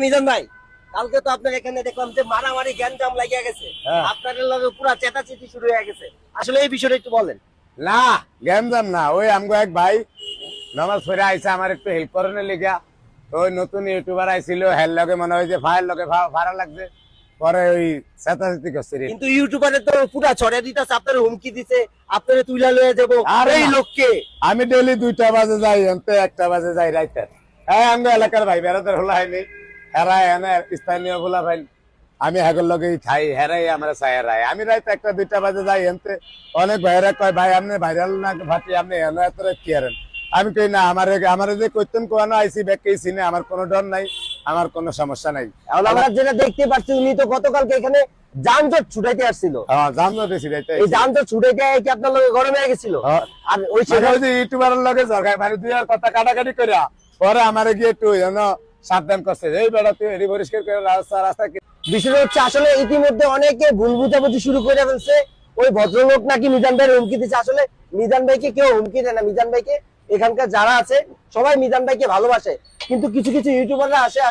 মিজান ভাই, কালকে তো আপনার এখানে দেখলাম যে মারামারি গ্যাঞ্জাম লাগিয়া গেছে, আপনাদের লগে পুরা চেতাচেতি শুরু হয়ে গেছে, আসলে এই বিষয়টা একটু বলেন। না গ্যাঞ্জাম না, ওই আমগো এক ভাই নামাজ পড়ে আইসা আমার একটু হেল্প করানোর লিগা। ওই নতুন ইউটিউবার আইছিল, হের লগে মনে হয় যে ভাইয়ের লগে ভাড়া লাগছে, পরে ওই চেতাচেতি করছে। কিন্তু ইউটিউবারে তো পুরা ছড়িয়ে দিতেছে, আপনার হুমকি দিছে, আপনারে তুইলা লয়ে যাবো। আর এই লোককে আমি ডেলি 2টা বাজে যাই, এনতে 1টা বাজে যাই রাইতে। হ্যাঁ আমগো এলাকার ভাই বেড়াতে হলা হয়নি, হেরা এনে স্থানীয় ভোলা ভাই, আমি হেগর লগেই খাই, হেরাই আমরা চাই হেরাই। আমি রাইতে 1টা 2টা বাজে যাই, এনতে অনেক ভাইরা কয় ভাই আপনি ভাইরাল না ভাটি, আপনি এনে এত কি হারেন। আমি কই না, আমার যে কইতেন কোয়ানো আইসি ব্যাগকেই চিনে, আমার কোনো ডর নাই, আমার কোনো সমস্যা নাই। এখন আমরা যেটা দেখতে পাচ্ছি, উনি তো গতকালকে এখানে যানজট ছুটাইতে আসছিল। হ্যাঁ জানতো বেশি রাইতে এই যানজট ছুটাইতে কি আপনার লগে গরমে হয়ে গেছিল? আর ওই যে ইউটিউবারের লগে জরগায় মানে দুই আর কথা কাটাকাটি করিয়া পরে আমারে গিয়ে একটু সাবধান করছে, এই বেড়া তুই এটি পরিষ্কার করে রাস্তা। বিষয়টা হচ্ছে আসলে ইতিমধ্যে অনেকে ভুল বুঝাবুঝি শুরু করে ফেলছে। ওই ভদ্রলোক নাকি মিজান ভাইয়ের হুমকি দিচ্ছে, আসলে মিজান ভাইকে কেউ হুমকি দেয় না। মিজান ভাইকে এখানকার যারা আছে সবাই মিজান ভাইকে ভালোবাসে, কিন্তু কিছু কিছু ইউটিউবাররা আসে